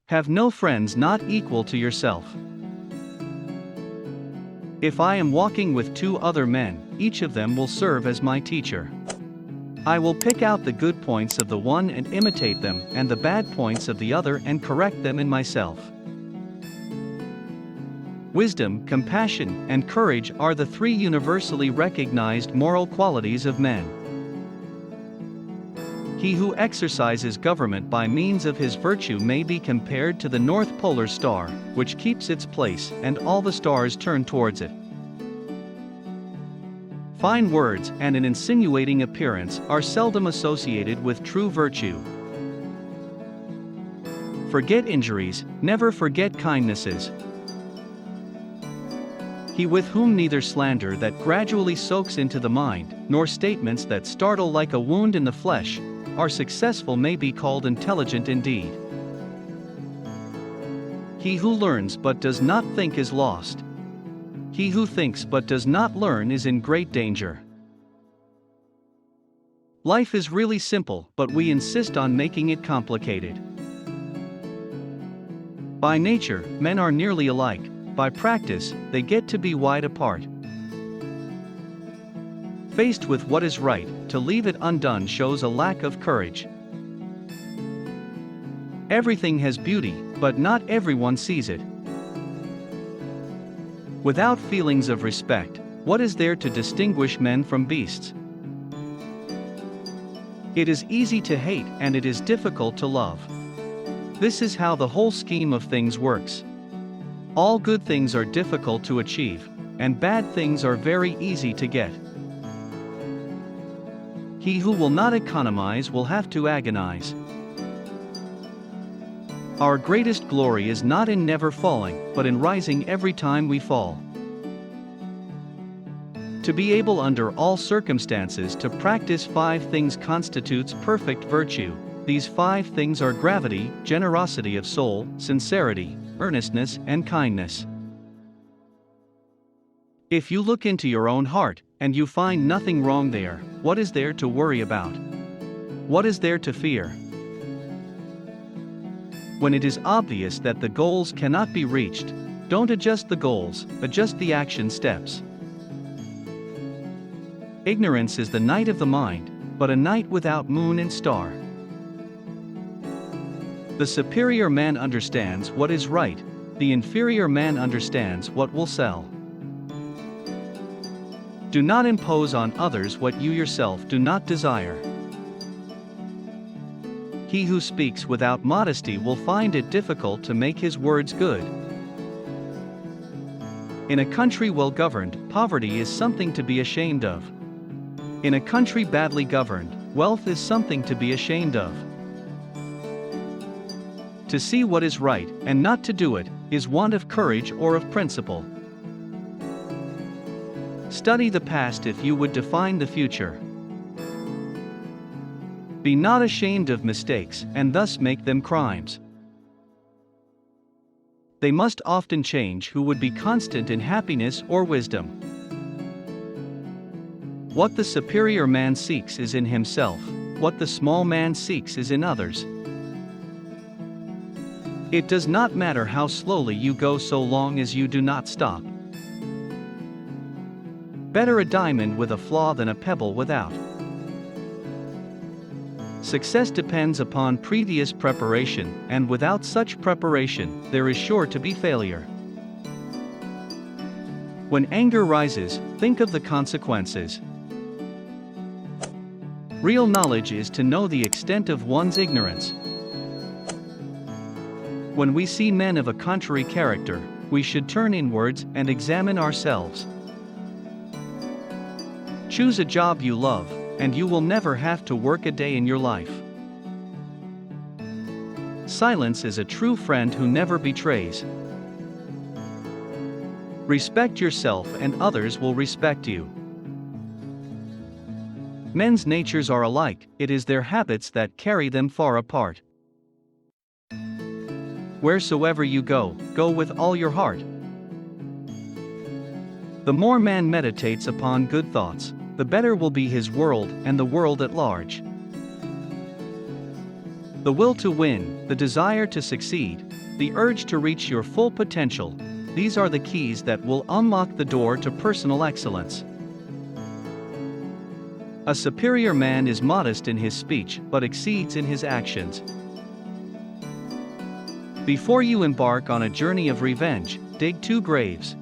Have no friends not equal to yourself. If I am walking with two other men, each of them will serve as my teacher. I will pick out the good points of the one and imitate them, and the bad points of the other and correct them in myself. Wisdom, compassion, and courage are the three universally recognized moral qualities of men. He who exercises government by means of his virtue may be compared to the North Polar Star, which keeps its place and all the stars turn towards it. Fine words and an insinuating appearance are seldom associated with true virtue. Forget injuries, never forget kindnesses. He with whom neither slander that gradually soaks into the mind, nor statements that startle like a wound in the flesh, are successful may be called intelligent indeed. He who learns but does not think is lost. He who thinks but does not learn is in great danger. Life is really simple, but we insist on making it complicated. By nature, men are nearly alike. By practice, they get to be wide apart. Faced with what is right, to leave it undone shows a lack of courage. Everything has beauty, but not everyone sees it. Without feelings of respect, what is there to distinguish men from beasts? It is easy to hate and it is difficult to love. This is how the whole scheme of things works. All good things are difficult to achieve, and bad things are very easy to get. He who will not economize will have to agonize. Our greatest glory is not in never falling, but in rising every time we fall. To be able under all circumstances to practice 5 things constitutes perfect virtue. These 5 things are gravity, generosity of soul, sincerity, earnestness, and kindness. If you look into your own heart, and you find nothing wrong there, what is there to worry about? What is there to fear? When it is obvious that the goals cannot be reached, don't adjust the goals, adjust the action steps. Ignorance is the night of the mind, but a night without moon and star. The superior man understands what is right, the inferior man understands what will sell. Do not impose on others what you yourself do not desire. He who speaks without modesty will find it difficult to make his words good. In a country well governed, poverty is something to be ashamed of. In a country badly governed, wealth is something to be ashamed of. To see what is right, and not to do it, is want of courage or of principle. Study the past if you would define the future. Be not ashamed of mistakes, and thus make them crimes. They must often change who would be constant in happiness or wisdom. What the superior man seeks is in himself, what the small man seeks is in others. It does not matter how slowly you go so long as you do not stop. Better a diamond with a flaw than a pebble without. Success depends upon previous preparation, and without such preparation, there is sure to be failure. When anger rises, think of the consequences. Real knowledge is to know the extent of one's ignorance. When we see men of a contrary character, we should turn inwards and examine ourselves. Choose a job you love, and you will never have to work a day in your life. Silence is a true friend who never betrays. Respect yourself and others will respect you. Men's natures are alike, it is their habits that carry them far apart. Wheresoever you go, go with all your heart. The more man meditates upon good thoughts, the better will be his world and the world at large. The will to win, the desire to succeed, the urge to reach your full potential, these are the keys that will unlock the door to personal excellence. A superior man is modest in his speech but exceeds in his actions. Before you embark on a journey of revenge, dig 2 graves.